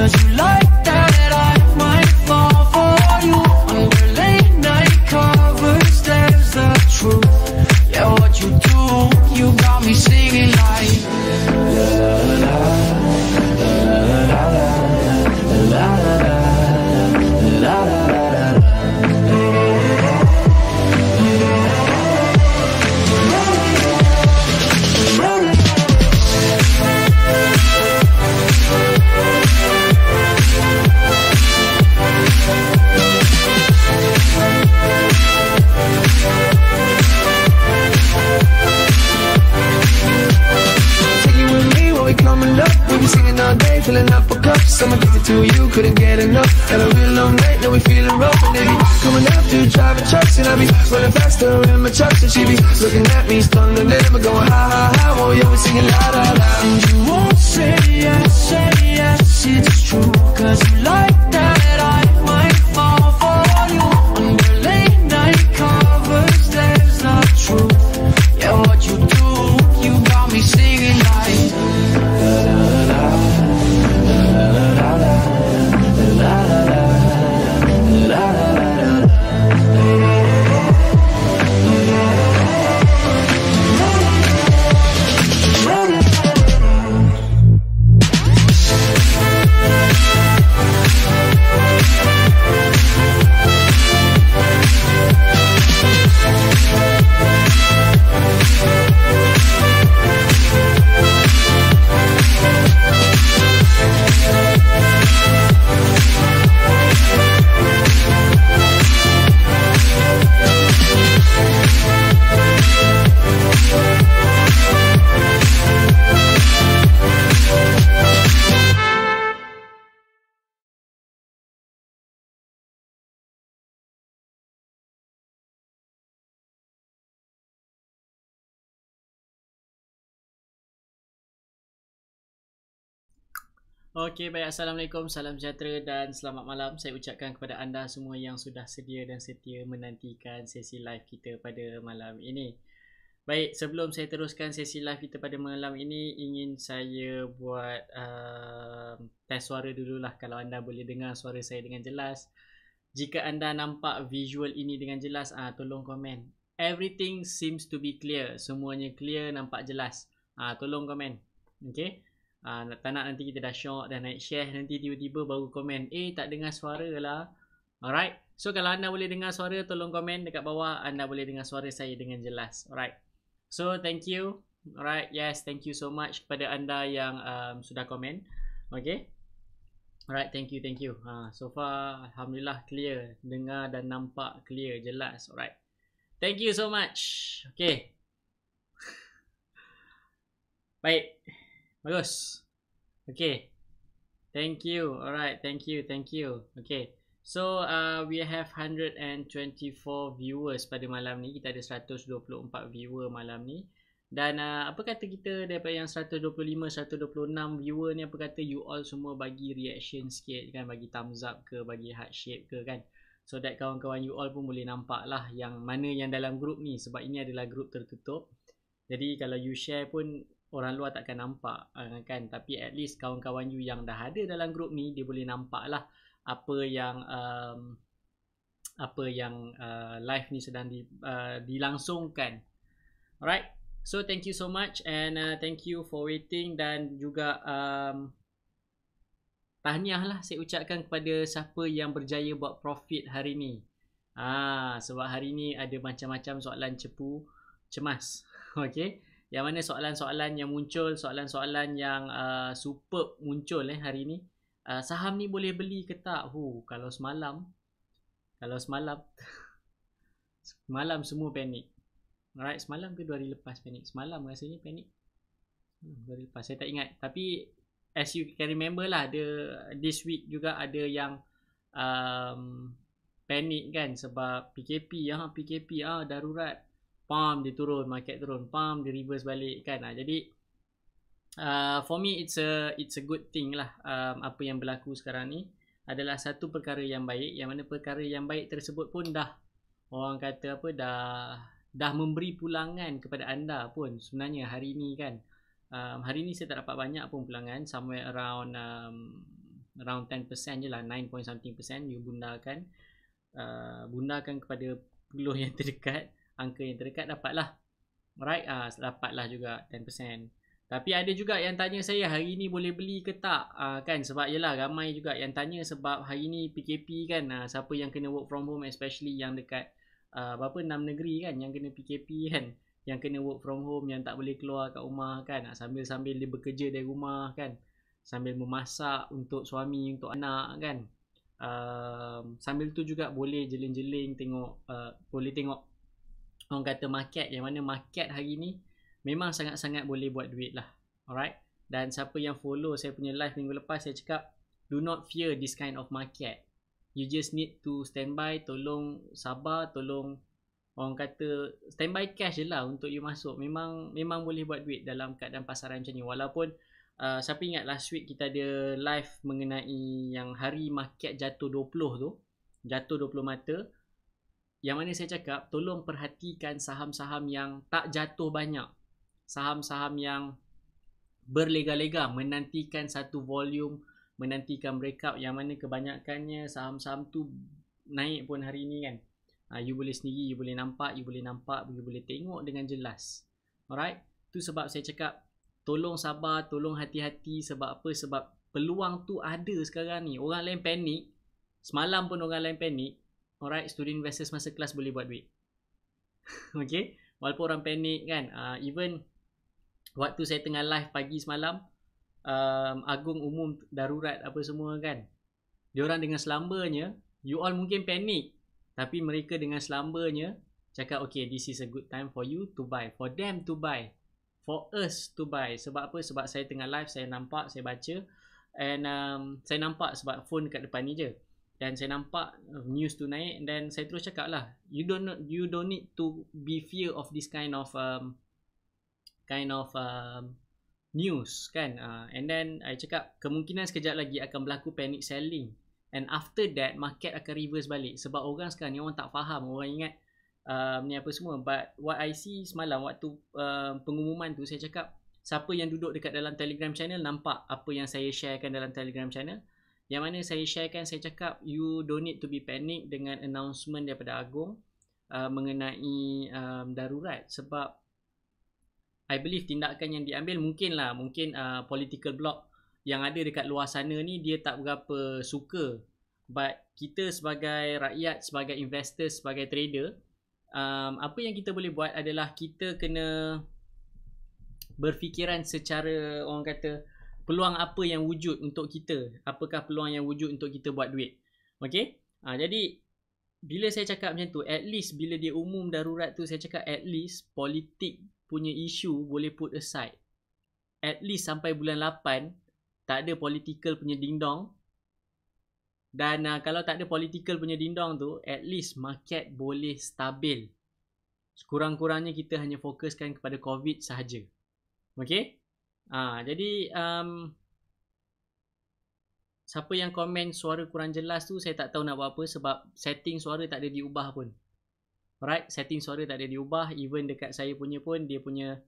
Cause you like that I might fall for you. Under late night covers, there's the truth. Yeah, what you do, you got me singing like la la la la la la la la. Singing all day, filling up a cup. I'm addicted to you, couldn't get enough. Had a real long night, now we feeling rough. And they be coming after, driving trucks. And I be running faster in my trucks. And she be looking at me, stunned and then we're going ha ha ha. Oh yeah, we're singing la la la. And you won't say yes, it's true. Cause you like that I might fall for you. Under late night covers, there's the truth. Yeah, what you do, you got me singing like la la la. Okey, baik. Assalamualaikum, salam sejahtera dan selamat malam. Saya ucapkan kepada anda semua yang sudah sedia dan setia menantikan sesi live kita pada malam ini. Baik, sebelum saya teruskan sesi live kita pada malam ini, ingin saya buat test suara dululah. Kalau anda boleh dengar suara saya dengan jelas. Jika anda nampak visual ini dengan jelas, tolong komen. Everything seems to be clear. Semuanya clear, nampak jelas. Tolong komen. Okey. Tak nak nanti kita dah shock dan naik share, nanti tiba-tiba baru komen tak dengar suara lah. Alright, so kalau anda boleh dengar suara, tolong komen dekat bawah anda boleh dengar suara saya dengan jelas. Alright, so thank you. Alright, yes, thank you so much kepada anda yang sudah komen. Okay, alright, thank you. So far Alhamdulillah clear, dengar dan nampak clear, jelas. Alright, thank you so much. Okay, baik, bagus. Okay, thank you. Alright, thank you. Okay, so we have 124 viewers pada malam ni. Kita ada 124 viewer malam ni. Dan apa kata kita daripada yang 125, 126 viewer ni, apa kata you all semua bagi reaction sikit kan, bagi thumbs up ke, bagi heart shape ke kan, so that kawan-kawan you all pun boleh nampak lah yang mana yang dalam group ni, sebab ini adalah group tertutup. Jadi kalau you share pun orang luar takkan nampak kan, tapi at least kawan-kawan you yang dah ada dalam grup ni, dia boleh nampak lah apa yang live ni sedang dilangsungkan. Alright, so thank you so much and thank you for waiting. Dan juga tahniah lah saya ucapkan kepada siapa yang berjaya buat profit hari ni. Sebab hari ni ada macam-macam soalan cepu cemas. Okay, yang mana soalan-soalan yang muncul, soalan-soalan yang superb muncul hari ni. Saham ni boleh beli ke tak? Kalau semalam semalam semua panik. Alright, semalam ke 2 hari lepas panik? Semalam rasanya panik. 2 hari lepas saya tak ingat. Tapi as you can remember lah, this week juga ada yang panik kan, sebab PKP darurat. Pam dia turun, market turun, pam dia reverse balik kan. Jadi for me it's a good thing lah. Apa yang berlaku sekarang ni adalah satu perkara yang baik, yang mana perkara yang baik tersebut pun dah, orang kata apa, dah memberi pulangan kepada anda pun sebenarnya hari ni kan. Hari ni saya tak dapat banyak pun pulangan, somewhere around around 10% je lah, 9 point something percent you bundakan. Bundakan kepada peluh yang terdekat, angka yang terdekat, dapatlah. Alright, dapatlah juga 10%. Tapi ada juga yang tanya saya, hari ni boleh beli ke tak? Kan, sebab yelah ramai juga yang tanya sebab hari ni PKP kan. Siapa yang kena work from home, especially yang dekat 6 negeri kan yang kena PKP kan, yang kena work from home, yang tak boleh keluar kat rumah kan, sambil-sambil dia bekerja dari rumah kan, sambil memasak untuk suami, untuk anak kan. Sambil tu juga boleh jeling-jeling tengok, boleh tengok orang kata market, yang mana market hari ni memang sangat-sangat boleh buat duit lah. Alright. Dan siapa yang follow saya punya live minggu lepas, saya cakap do not fear this kind of market. You just need to standby, tolong sabar, tolong orang kata standby cash je lah untuk you masuk. Memang boleh buat duit dalam keadaan pasaran macam ni. Walaupun siapa ingat last week kita ada live mengenai yang hari market jatuh 20 tu, jatuh 20 mata, yang mana saya cakap tolong perhatikan saham-saham yang tak jatuh banyak, saham-saham yang berlega-lega menantikan satu volume, menantikan breakout, yang mana kebanyakannya saham-saham tu naik pun hari ni kan. You boleh sendiri, you boleh nampak, you boleh tengok dengan jelas. Alright, tu sebab saya cakap tolong sabar, tolong hati-hati. Sebab apa? Sebab peluang tu ada sekarang ni. Orang lain panik, semalam pun orang lain panik. Alright, student investors masa kelas boleh buat duit. Okay, walaupun orang panik kan. Even waktu saya tengah live pagi semalam, agung umum darurat apa semua kan, diorang dengan selambarnya, you all mungkin panik, tapi mereka dengan selambarnya cakap okay, this is a good time for you to buy, for them to buy, for us to buy. Sebab apa? Sebab saya tengah live, saya nampak, saya baca, and saya nampak sebab phone kat depan ni je, dan saya nampak news tu naik, dan saya terus cakap lah, you don't need to be fear of this kind of news kan. And then I cakap kemungkinan sekejap lagi akan berlaku panic selling, and after that market akan reverse balik. Sebab orang sekarang ni orang tak faham, orang ingat ni apa semua. But what I see semalam waktu pengumuman tu, saya cakap siapa yang duduk dekat dalam Telegram channel nampak apa yang saya sharekan dalam Telegram channel, yang mana saya sharekan, saya cakap you don't need to be panic dengan announcement daripada Agung mengenai darurat. Sebab I believe tindakan yang diambil mungkin political block yang ada dekat luar sana ni dia tak berapa suka. But kita sebagai rakyat, sebagai investor, sebagai trader, apa yang kita boleh buat adalah kita kena berfikiran secara, orang kata, peluang apa yang wujud untuk kita, apakah peluang yang wujud untuk kita buat duit. Okay, jadi bila saya cakap macam tu, at least bila dia umum darurat tu, saya cakap at least politik punya isu boleh put aside. At least sampai bulan 8 tak ada political punya dingdong. Dan kalau tak ada political punya dingdong tu, at least market boleh stabil. Sekurang-kurangnya kita hanya fokuskan kepada COVID sahaja. Okay, jadi siapa yang komen suara kurang jelas tu, saya tak tahu nak buat apa, sebab setting suara tak ada diubah pun. Alright, setting suara tak ada diubah. Even dekat saya punya pun, dia punya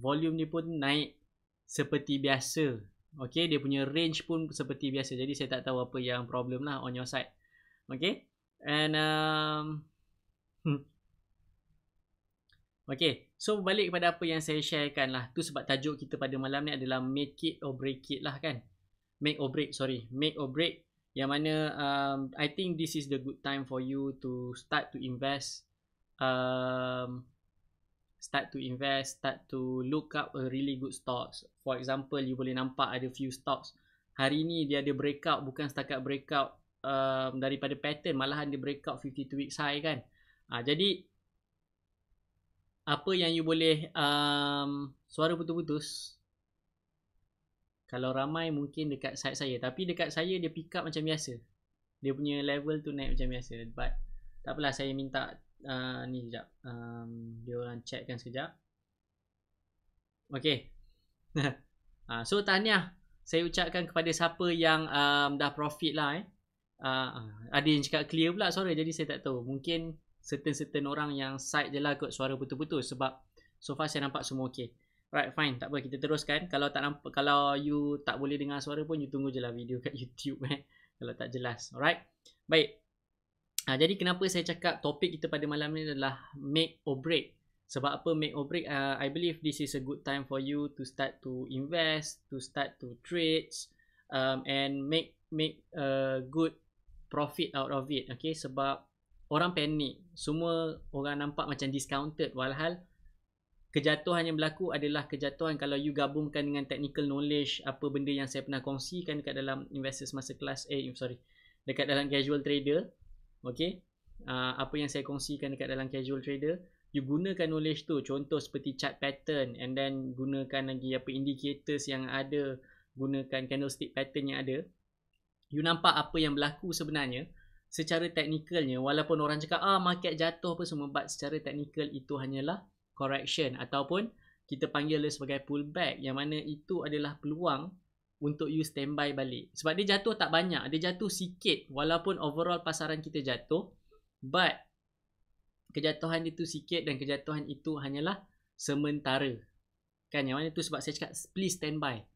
volume ni pun naik seperti biasa. Okay, dia punya range pun seperti biasa. Jadi saya tak tahu apa yang problem lah on your side. Okay, and okay, so balik kepada apa yang saya sharekan lah. Tu sebab tajuk kita pada malam ni adalah make it or break it lah kan. Make or break. Yang mana I think this is the good time for you to start to invest. Start to look up a really good stocks. For example, you boleh nampak ada few stocks hari ni dia ada breakout, bukan setakat breakout daripada pattern, malahan dia breakout 52 weeks high kan. Jadi apa yang you boleh suara putus-putus. Kalau ramai mungkin dekat side saya, tapi dekat saya dia pick up macam biasa. Dia punya level tu naik macam biasa. But tak apalah, saya minta ni sekejap. Dia orang checkkan sekejap. Okay. So tahniah saya ucapkan kepada siapa yang dah profit lah. Ada yang cakap clear pula suara, jadi saya tak tahu. Mungkin certain orang yang side je lah kot suara putus-putus, sebab so far saya nampak semua okay. Right, fine. Tak apa, kita teruskan. Kalau tak nampak, kalau you tak boleh dengar suara pun, you tunggu je lah video kat YouTube kalau tak jelas. Alright. Baik. Jadi kenapa saya cakap topik kita pada malam ni adalah make or break. Sebab apa make or break? I believe this is a good time for you to start to invest, to start to trade, and make good profit out of it. Okay, sebab orang panik. Semua orang nampak macam discounted. Walhal kejatuhan yang berlaku adalah kejatuhan kalau you gabungkan dengan technical knowledge, apa benda yang saya pernah kongsikan dekat dalam Investors Masterclass, dekat dalam Casual Trader. Okay, apa yang saya kongsikan dekat dalam Casual Trader, you gunakan knowledge tu, contoh seperti chart pattern, and then gunakan lagi apa indicators yang ada, gunakan candlestick pattern yang ada. You nampak apa yang berlaku sebenarnya secara teknikalnya, walaupun orang cakap market jatuh apa semua, but secara teknikal itu hanyalah correction ataupun kita panggil sebagai pullback, yang mana itu adalah peluang untuk you standby balik. Sebab dia jatuh tak banyak, dia jatuh sikit walaupun overall pasaran kita jatuh, but kejatuhan itu sikit dan kejatuhan itu hanyalah sementara. Kan, yang mana tu sebab saya cakap please standby.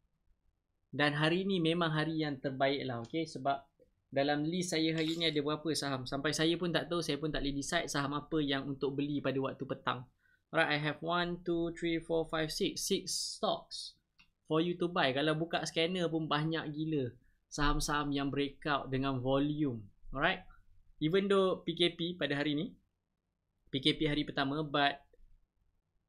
Dan hari ni memang hari yang terbaik lah, okay? Sebab dalam list saya hari ni ada berapa saham, sampai saya pun tak tahu, saya pun tak boleh decide saham apa yang untuk beli pada waktu petang. Alright, I have 1, 2, 3, 4, 5, 6 stocks for you to buy. Kalau buka scanner pun banyak gila saham-saham yang breakout dengan volume. Alright, even though PKP pada hari ni, PKP hari pertama, but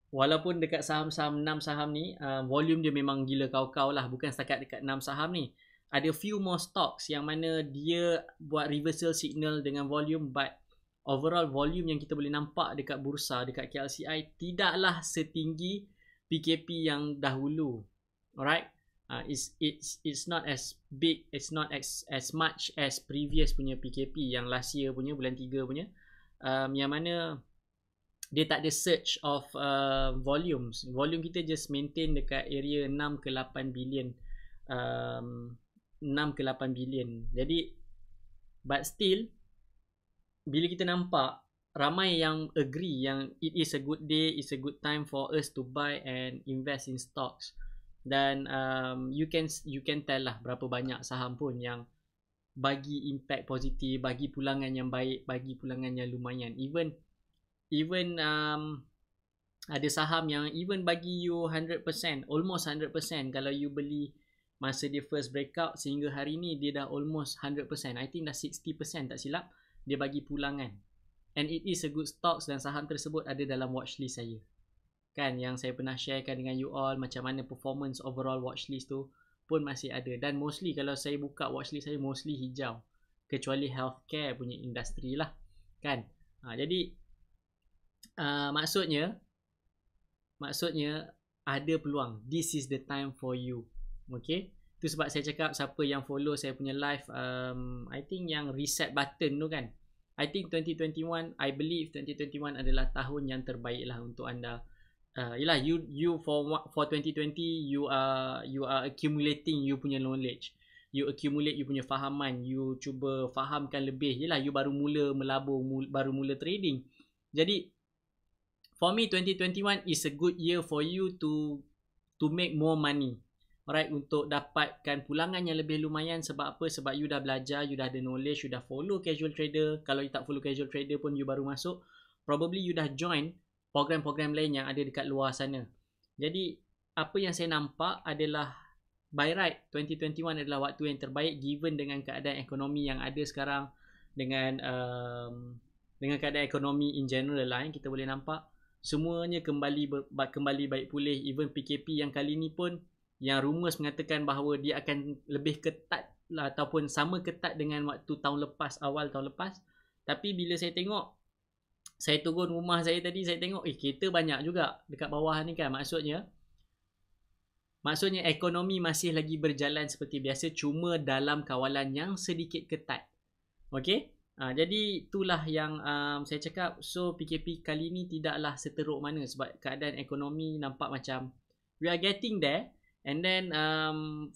walaupun dekat saham-saham 6 saham ni, volume dia memang gila kau-kau lah. Bukan setakat dekat 6 saham ni, ada few more stocks yang mana dia buat reversal signal dengan volume, but overall volume yang kita boleh nampak dekat bursa, dekat KLCI tidaklah setinggi PKP yang dahulu. Alright, it's not as big, it's not as much as previous punya PKP yang last year punya, bulan 3 punya, yang mana dia tak ada surge of volumes. Volume kita just maintain dekat area 6 ke 8 billion. 6 ke 8 billion. Jadi, but still, bila kita nampak ramai yang agree yang it is a good day, it's a good time for us to buy and invest in stocks. Dan you can tell lah berapa banyak saham pun yang bagi impact positif, bagi pulangan yang baik, bagi pulangan yang lumayan. Even ada saham yang even bagi you 100%, almost 100% kalau you beli masa dia first breakout sehingga hari ni dia dah almost 100%. I think dah 60% tak silap dia bagi pulangan. And it is a good stocks dan saham tersebut ada dalam watchlist saya. Kan, yang saya pernah sharekan dengan you all macam mana performance overall watchlist tu pun masih ada. Dan mostly kalau saya buka watchlist saya mostly hijau, kecuali healthcare punya industri lah. Kan, jadi maksudnya ada peluang. This is the time for you. Okay, itu sebab saya cakap siapa yang follow saya punya live, I think yang reset button tu kan, I think 2021, I believe 2021 adalah tahun yang terbaik lah untuk anda. Yelah, you for 2020 you are accumulating you punya knowledge, you accumulate you punya fahaman, you cuba fahamkan lebih. Yelah, you baru mula melabur, baru mula trading. Jadi for me 2021 is a good year for you to make more money. Alright, untuk dapatkan pulangan yang lebih lumayan. Sebab apa? Sebab you dah belajar, you dah ada knowledge, you dah follow Casual Trader. Kalau you tak follow Casual Trader pun you baru masuk, probably you dah join program-program lain yang ada dekat luar sana. Jadi apa yang saya nampak adalah by right 2021 adalah waktu yang terbaik given dengan keadaan ekonomi yang ada sekarang, dengan keadaan ekonomi in general lah, kita boleh nampak semuanya kembali baik pulih. Even PKP yang kali ni pun, yang rumours mengatakan bahawa dia akan lebih ketat lah, ataupun sama ketat dengan waktu tahun lepas, awal tahun lepas. Tapi bila saya tengok, saya turun rumah saya tadi, saya tengok kereta banyak juga dekat bawah ni kan. Maksudnya ekonomi masih lagi berjalan seperti biasa, cuma dalam kawalan yang sedikit ketat. Okay, jadi itulah yang saya cakap. So PKP kali ni tidaklah seteruk mana, sebab keadaan ekonomi nampak macam we are getting there. And then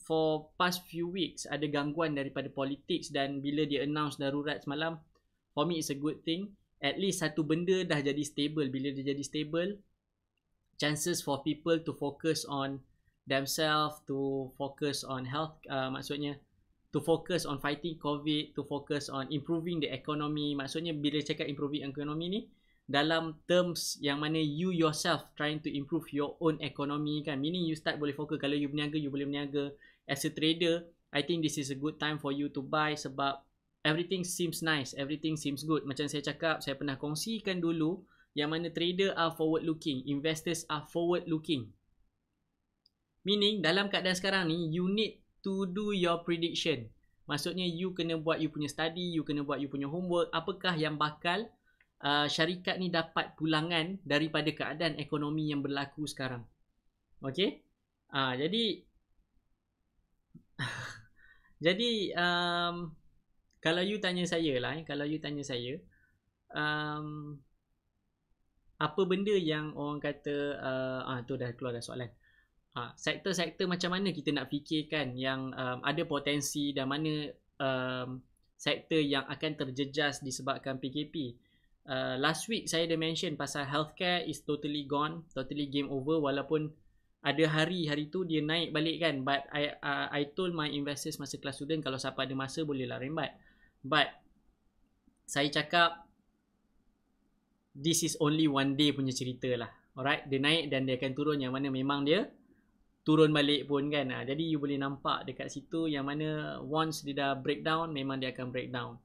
for past few weeks ada gangguan daripada politics, dan bila dia announce darurat semalam, for me it's a good thing. At least satu benda dah jadi stable. Bila dia jadi stable, chances for people to focus on themselves, to focus on health, maksudnya to focus on fighting COVID, to focus on improving the economy. Maksudnya bila cakap improving economy ni, dalam terms yang mana you yourself trying to improve your own economy kan. Meaning you start boleh fokus. Kalau you berniaga, you boleh berniaga. As a trader, I think this is a good time for you to buy sebab everything seems nice, everything seems good. Macam saya cakap, saya pernah kongsikan dulu yang mana trader are forward looking, investors are forward looking. Meaning dalam keadaan sekarang ni, you need to do your prediction. Maksudnya you kena buat you punya study, you kena buat you punya homework. Apakah yang bakal syarikat ni dapat pulangan daripada keadaan ekonomi yang berlaku sekarang. Okay? Jadi jadi kalau you tanya saya lah, apa benda yang orang kata tu dah keluar dah soalan. Sektor-sektor macam mana kita nak fikirkan yang ada potensi dan mana sektor yang akan terjejas disebabkan PKP. Last week saya dah mention pasal healthcare is totally gone, totally game over, walaupun ada hari tu dia naik balik kan. But I told my investors masa kelas student, kalau siapa ada masa bolehlah rembat. But saya cakap this is only one day punya cerita lah. Alright, dia naik dan dia akan turun, yang mana memang dia turun balik pun kan. Jadi you boleh nampak dekat situ yang mana once dia dah breakdown, memang dia akan breakdown.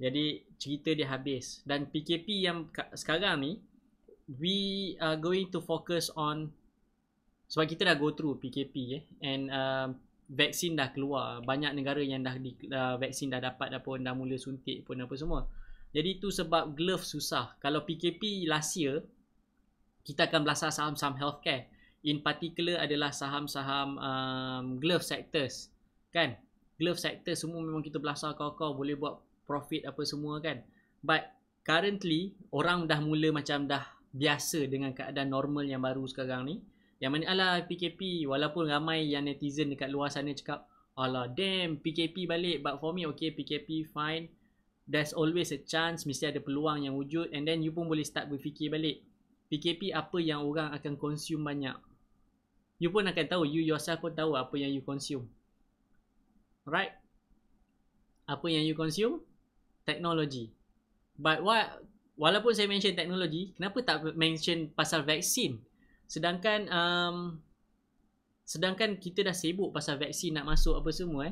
Jadi cerita dia habis. Dan PKP yang sekarang ni, we are going to focus on, sebab kita dah go through PKP and vaksin dah keluar. Banyak negara yang dah vaksin dah dapat pun, dah mula suntik pun apa semua. Jadi tu sebab glove susah. Kalau PKP last year, kita akan belasah saham-saham healthcare. In particular adalah saham-saham glove sectors kan. Glove sector semua memang kita belasah kau boleh buat profit apa semua kan. But currently orang dah mula macam dah biasa dengan keadaan normal yang baru sekarang ni. Yang mana alah PKP, walaupun ramai yang netizen dekat luar sana cakap alah damn PKP balik, but for me okay, PKP fine. There's always a chance, mesti ada peluang yang wujud, and then you pun boleh start berfikir balik PKP apa yang orang akan consume banyak. You pun akan tahu, you yourself pun tahu apa yang you consume. Right? Apa yang you consume? Teknologi. But walaupun saya mention teknologi, kenapa tak mention pasal vaksin? Sedangkan kita dah sibuk pasal vaksin nak masuk apa semua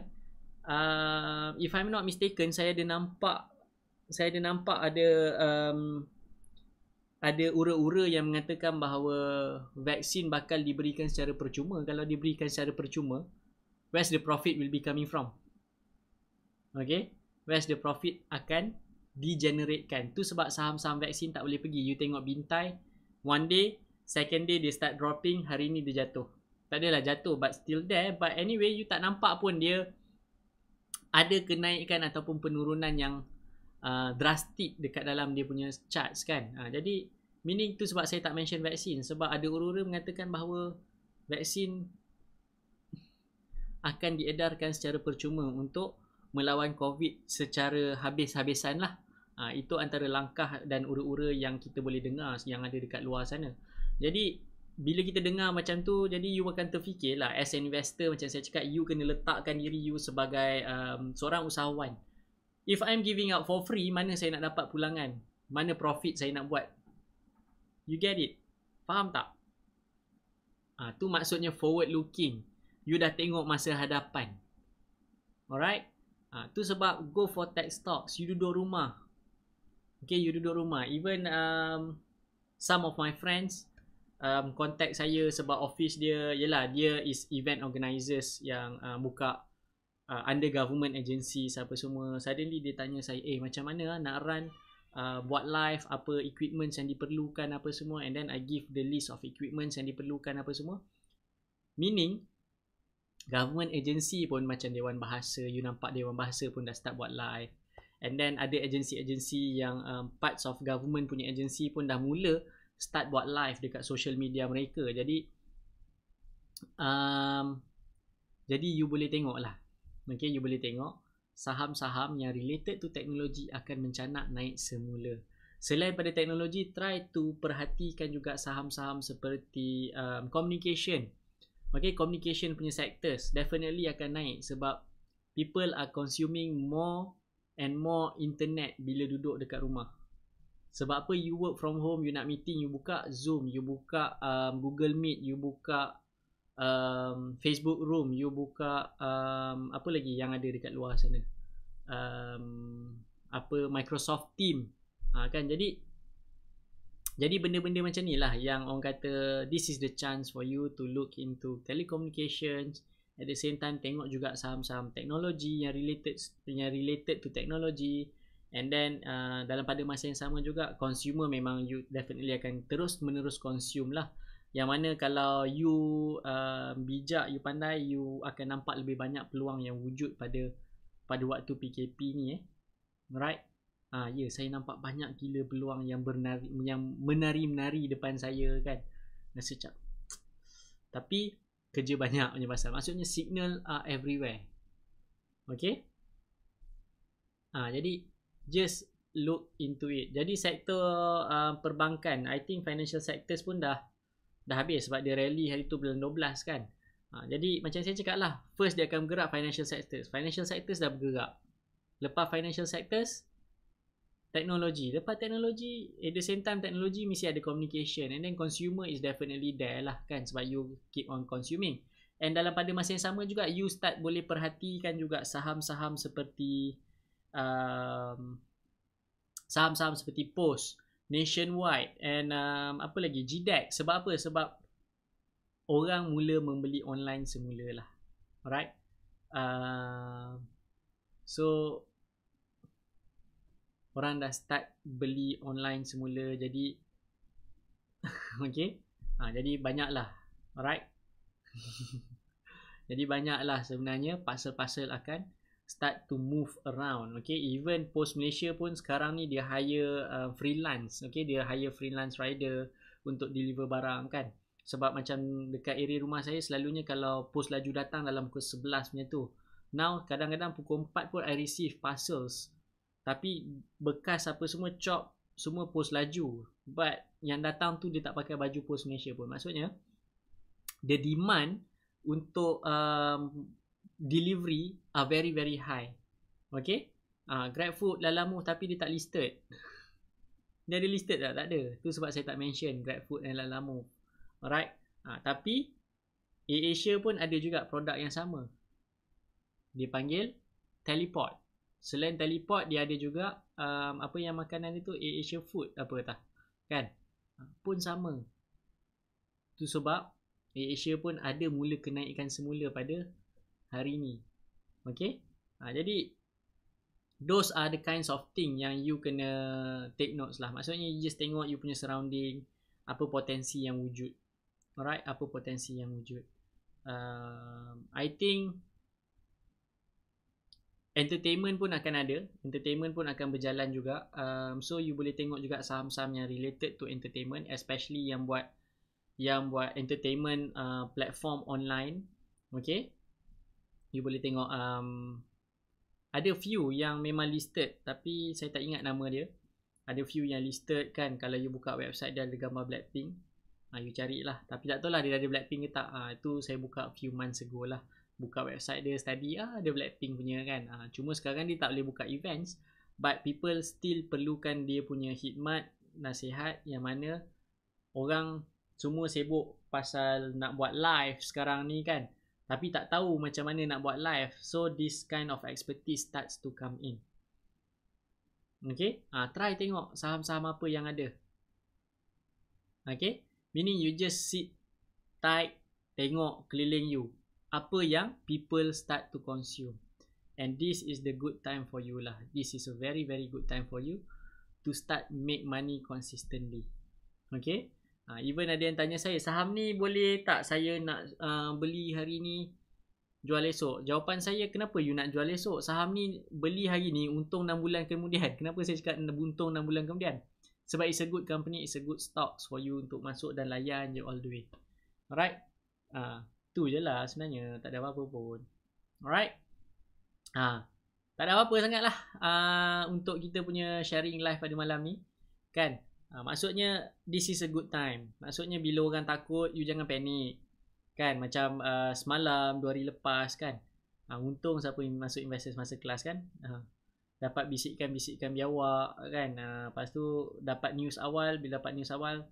if I'm not mistaken, saya ada nampak ada ura-ura yang mengatakan bahawa vaksin bakal diberikan secara percuma. Kalau diberikan secara percuma, where's the profit will be coming from? Okay, where's the profit akan di-generatekan. Tu sebab saham-saham vaksin tak boleh pergi. You tengok Bintai, one day, second day dia start dropping, hari ni dia jatuh. Tak adalah jatuh, but still there. But anyway, you tak nampak pun dia ada kenaikan ataupun penurunan yang drastik dekat dalam dia punya charts kan. Jadi meaning tu sebab saya tak mention vaksin, sebab ada ura-ura mengatakan bahawa vaksin akan diedarkan secara percuma untuk melawan COVID secara habis-habisan lah. Itu antara langkah dan ura-ura yang kita boleh dengar yang ada dekat luar sana. Jadi bila kita dengar macam tu, jadi you akan terfikir lah as an investor, macam saya cakap, you kena letakkan diri you sebagai seorang usahawan. If I'm giving out for free, mana saya nak dapat pulangan? Mana profit saya nak buat? You get it? Faham tak? Tu maksudnya forward looking. You dah tengok masa hadapan. Alright? Tu sebab go for tech stocks. You duduk rumah. Okay, you duduk rumah. Even some of my friends contact saya sebab office dia, yelah, dia is event organisers yang buka under government agencies apa semua. Suddenly dia tanya saya, macam mana nak run buat live, apa equipment yang diperlukan apa semua, and then I give the list of equipment yang diperlukan apa semua. Meaning government agency pun macam Dewan Bahasa, you nampak Dewan Bahasa pun dah start buat live, and then ada agensi-agensi yang parts of government punya agensi pun dah mula start buat live dekat social media mereka. Jadi you boleh tengok lah. Okay, you boleh tengok saham-saham yang related to teknologi akan mencanak naik semula. Selain pada teknologi, try to perhatikan juga saham-saham seperti communication. Okay, communication punya sectors definitely akan naik sebab people are consuming more and more internet bila duduk dekat rumah. Sebab apa? You work from home, you nak meeting, you buka Zoom, you buka Google Meet, you buka Facebook Room, you buka apa lagi yang ada dekat luar sana, Microsoft Team, kan. Jadi benda-benda macam ni lah yang orang kata this is the chance for you to look into telecommunications. At the same time tengok juga saham-saham teknologi yang related to technology. And then dalam pada masa yang sama juga consumer memang you definitely akan terus menerus consume lah. Yang mana kalau you bijak, you pandai, you akan nampak lebih banyak peluang yang wujud pada waktu PKP ni right. Ya, saya nampak banyak gila peluang yang menari-menari depan saya kan. Rasa macam tapi kerja banyak punya pasal. Maksudnya signal are everywhere. Okay. Jadi just look into it. Jadi sektor perbankan, I think financial sectors pun dah habis sebab dia rally hari tu bulan 12 kan. Jadi macam saya cakap lah, first dia akan bergerak financial sectors. Financial sectors dah bergerak. Lepas financial sectors, teknologi. Lepas teknologi, at the same time teknologi mesti ada communication. And then consumer is definitely there lah kan, sebab you keep on consuming. And dalam pada masa yang sama juga, you start boleh perhatikan juga saham-saham seperti saham-saham seperti Post, Nationwide, and apa lagi, GDEX. Sebab apa? Sebab orang mula membeli online semula lah. Alright. So orang dah start beli online semula, jadi okay. Jadi banyaklah, alright. Jadi banyaklah sebenarnya parcel-parcel akan start to move around. Okay, even Post Malaysia pun sekarang ni dia hire freelance. Okay, dia hire freelance rider untuk deliver barang kan. Sebab macam dekat area rumah saya selalunya kalau post laju datang dalam pukul 11 macam tu. Now kadang-kadang pukul 4 pun I receive parcels, tapi bekas apa semua chop, semua post laju. But yang datang tu dia tak pakai baju Post Malaysia pun. Maksudnya the demand untuk delivery are very very high. Okay, GrabFood, Lalamove, tapi dia tak listed. Dia ada listed tak? Tak ada. Tu sebab saya tak mention GrabFood dan Lalamove. Alright. Tapi AirAsia pun ada juga produk yang sama. Dia panggil Teleport. Selain Teleport, dia ada juga apa yang makanan itu, AirAsia Food apa tak kan, pun sama. Tu sebab AirAsia pun ada mula kenaikan semula pada hari ni. Okay. Jadi those are the kinds of thing yang you kena take notes lah. Maksudnya you just tengok you punya surrounding, apa potensi yang wujud. Alright, apa potensi yang wujud. I think entertainment pun akan ada. Entertainment pun akan berjalan juga. So you boleh tengok juga saham-saham yang related to entertainment, especially yang buat entertainment platform online. Okay, you boleh tengok ada few yang memang listed, tapi saya tak ingat nama dia. Ada few yang listed kan. Kalau you buka website dia ada gambar Blackpink, you carilah. Tapi tak tahu lah dia ada Blackpink ke tak. Itu saya buka few months ago lah. Buka website dia, study ada Blackpink punya kan. Cuma sekarang dia tak boleh buka events, but people still perlukan dia punya khidmat, nasihat, yang mana orang semua sibuk pasal nak buat live sekarang ni kan, tapi tak tahu macam mana nak buat live. So this kind of expertise starts to come in. Okay, try tengok saham-saham apa yang ada. Okay, meaning you just sit tight, tengok keliling you apa yang people start to consume, and this is the good time for you lah. This is a very very good time for you to start make money consistently. Okay, even ada yang tanya saya, saham ni boleh tak saya nak beli hari ni, jual esok? Jawapan saya, kenapa you nak jual esok? Saham ni beli hari ni, untung 6 bulan kemudian. Kenapa saya cakap untung 6 bulan kemudian? Sebab it's a good company, it's a good stocks for you untuk masuk dan layan je all the way. Alright, tu je lah sebenarnya, tak ada apa-apa pun. Alright, tak ada apa-apa sangat lah untuk kita punya sharing live pada malam ni. kan. Maksudnya this is a good time. Maksudnya bila orang takut, you jangan panik kan. Macam semalam 2 hari lepas kan, untung siapa yang masuk Investors Masterclass kan, dapat bisikan-bisikan biawak kan. Lepas tu dapat news awal. Bila dapat news awal,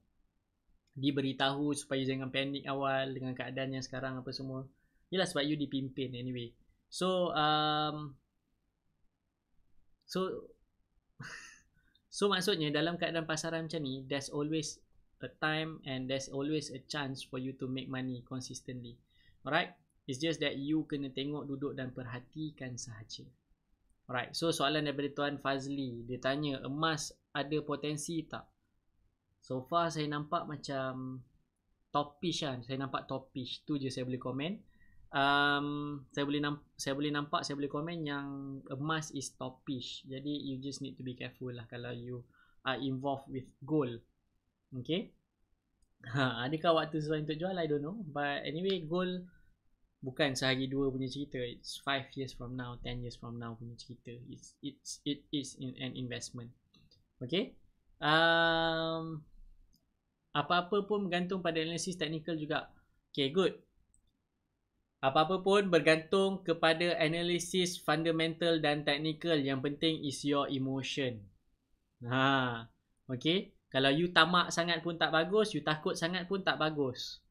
diberitahu supaya jangan panik awal dengan keadaan yang sekarang apa semua. Yelah, sebab you dipimpin anyway. So maksudnya dalam keadaan pasaran macam ni, there's always a time and there's always a chance for you to make money consistently. Alright? It's just that you kena tengok, duduk dan perhatikan sahaja. Alright, so soalan daripada Tuan Fazli. Dia tanya, emas ada potensi tak? So far saya nampak macam topish kan. Saya nampak topish. Tu je saya boleh komen. Saya boleh komen yang emas is topish. Jadi you just need to be careful lah kalau you are involved with gold. Okay. Adakah waktu sesuai untuk jual? I don't know. But anyway, gold bukan sehari dua punya cerita. It's 5 years from now, 10 years from now punya cerita. It is an investment. Okay. Apa-apa pun bergantung pada analisis teknikal juga. Okay, good. Apa-apa pun bergantung kepada analisis fundamental dan teknikal. Yang penting is your emotion. Okay. Kalau you tamak sangat pun tak bagus. You takut sangat pun tak bagus.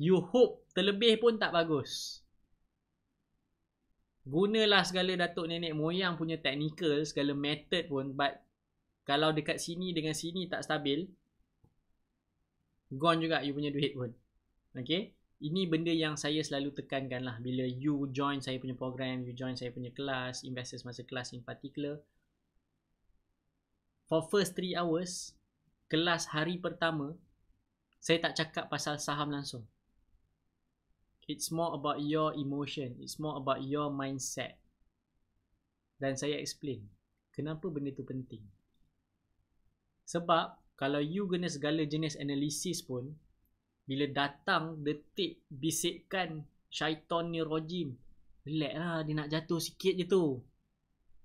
You hope terlebih pun tak bagus. Gunalah segala datuk nenek moyang punya teknikal, segala method pun. But kalau dekat sini dengan sini tak stabil, gone juga you punya duit pun. Okay. Ini benda yang saya selalu tekankan lah. Bila you join saya punya program, you join saya punya kelas, Investors Masterclass in particular. For first 3 hours, kelas hari pertama, saya tak cakap pasal saham langsung. It's more about your emotion. It's more about your mindset. Dan saya explain kenapa benda tu penting. Sebab kalau you guna segala jenis analisis pun, bila datang detik bisikan syaitan ni rojim, relax lah, dia nak jatuh sikit je tu.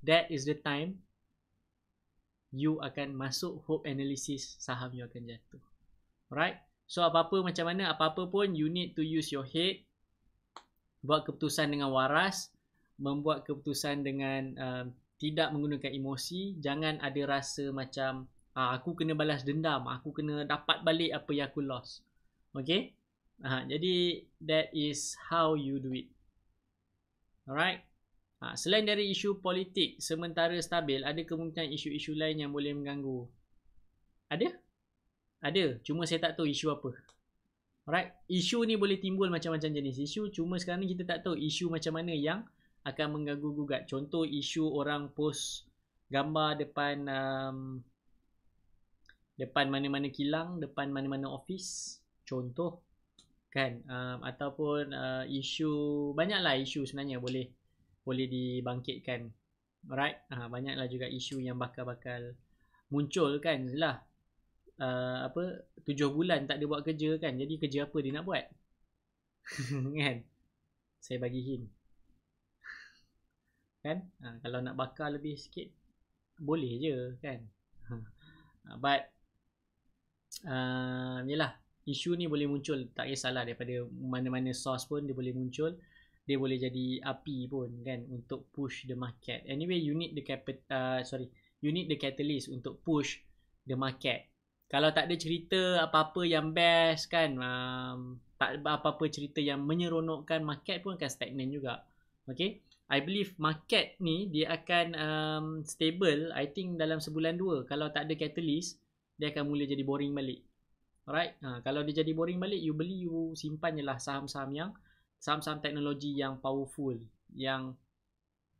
That is the time you akan masuk hope analysis, saham you akan jatuh. Alright? So apa-apa macam mana, apa-apa pun you need to use your head. Buat keputusan dengan waras, membuat keputusan dengan tidak menggunakan emosi. Jangan ada rasa macam aku kena balas dendam, aku kena dapat balik apa yang aku lost. Okay. Jadi that is how you do it. Alright. Selain dari isu politik sementara stabil, ada kemungkinan isu-isu lain yang boleh mengganggu. Ada. Cuma saya tak tahu isu apa. Alright. Isu ni boleh timbul macam-macam jenis isu. Cuma sekarang ni kita tak tahu isu macam mana yang akan mengganggu gugat. Contoh isu orang post gambar depan mana-mana kilang, depan mana-mana office. Contoh kan, ataupun isu, banyaklah isu sebenarnya boleh dibangkitkan. Alright. Banyaklah juga isu yang bakal muncul kan lah. 7 bulan tak ada buat kerja kan. Jadi kerja apa dia nak buat? Kan? Saya bagi hint. Kan? Kalau nak bakar lebih sikit boleh je kan. But yelah, isu ni boleh muncul, tak kisahlah daripada mana-mana source pun dia boleh muncul. Dia boleh jadi api pun kan untuk push the market. Anyway, you need the catalyst untuk push the market. Kalau tak ada cerita apa-apa yang best kan, tak apa-apa cerita yang menyeronokkan, market pun akan stagnan juga. Okay, I believe market ni dia akan stable I think dalam sebulan 2. Kalau tak ada catalyst, dia akan mula jadi boring balik. Alright. Kalau dia jadi boring balik, you beli, you simpan je lah saham-saham teknologi yang powerful, yang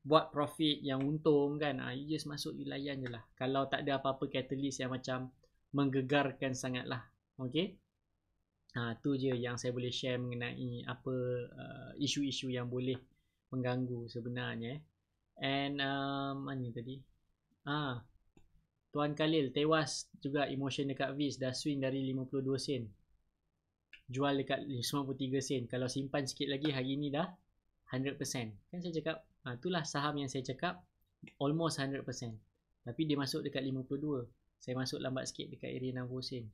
buat profit, yang untung kan. You just masuk, you layan je lah. Kalau tak ada apa-apa catalyst yang macam menggegarkan sangat lah. Okay. Tu je yang saya boleh share mengenai apa isu-isu yang boleh mengganggu sebenarnya. And mana tadi? Tuan Khalil, tewas juga emotion dekat VIS, dah swing dari 52 sen. Jual dekat 53 sen. Kalau simpan sikit lagi, hari ni dah 100%. Kan saya cakap, itulah saham yang saya cakap almost 100%. Tapi dia masuk dekat 52. Saya masuk lambat sikit dekat area 60%.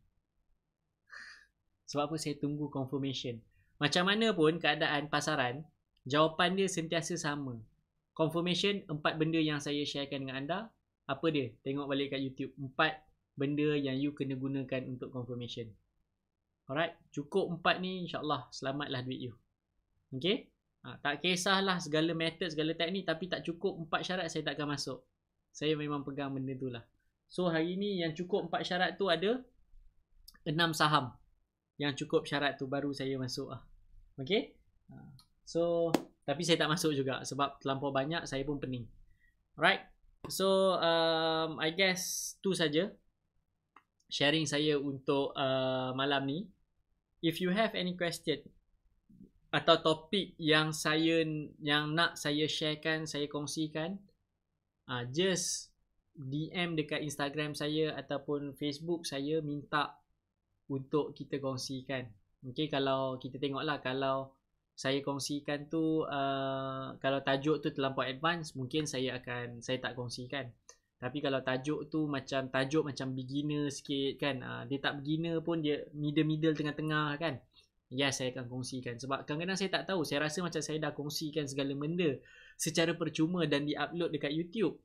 Sebab apa? Saya tunggu confirmation. Macam mana pun keadaan pasaran, jawapan dia sentiasa sama. Confirmation 4 benda yang saya sharekan dengan anda. Apa dia? Tengok balik kat YouTube. 4 benda yang you kena gunakan untuk confirmation. Alright, cukup 4 ni, insyaAllah selamatlah duit you. Okay, tak kisahlah segala method, segala teknik, tapi tak cukup 4 syarat, saya takkan masuk. Saya memang pegang benda tu lah. So hari ni yang cukup 4 syarat tu ada 6 saham. Yang cukup syarat tu baru saya masuk lah. Okay, so tapi saya tak masuk juga sebab terlampau banyak, saya pun pening. Alright, so I guess tu saja sharing saya untuk malam ni. If you have any question atau topik yang nak saya sharekan, saya kongsikan, just DM dekat Instagram saya ataupun Facebook saya, minta untuk kita kongsikan. Okay, kalau kita tengoklah, kalau saya kongsikan tu kalau tajuk tu terlampau advance, mungkin saya tak kongsikan. Tapi kalau tajuk tu macam beginner sikit kan, dia tak beginner pun, dia middle tengah-tengah kan, saya akan kongsikan. Sebab kadang-kadang saya tak tahu, saya rasa macam saya dah kongsikan segala benda secara percuma dan di-upload dekat YouTube.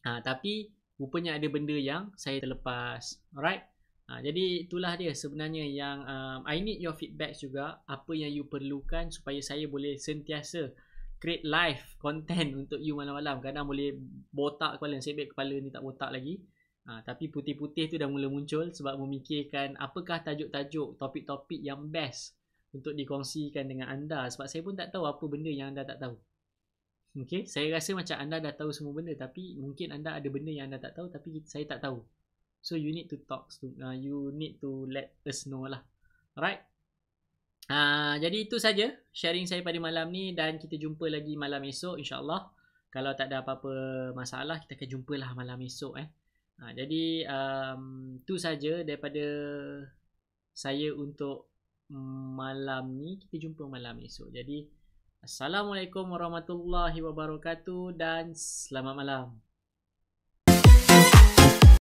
Tapi rupanya ada benda yang saya terlepas. Alright, jadi itulah dia sebenarnya yang I need your feedback juga. Apa yang you perlukan supaya saya boleh sentiasa create live content untuk you malam-malam. Kadang boleh botak kepala, saya baik kepala ni tak botak lagi, tapi putih-putih tu dah mula muncul sebab memikirkan apakah tajuk-tajuk, topik-topik yang best untuk dikongsikan dengan anda. Sebab saya pun tak tahu apa benda yang anda tak tahu. Okay, saya rasa macam anda dah tahu semua benda, tapi mungkin anda ada benda yang anda tak tahu tapi saya tak tahu. So you need to talk, you need to let us know lah. Alright, jadi itu saja sharing saya pada malam ni, dan kita jumpa lagi malam esok insyaAllah. Kalau tak ada apa-apa masalah, kita akan jumpa lah malam esok. Jadi itu saja daripada saya untuk malam ni. Kita jumpa malam esok. Jadi Assalamualaikum warahmatullahi wabarakatuh dan selamat malam.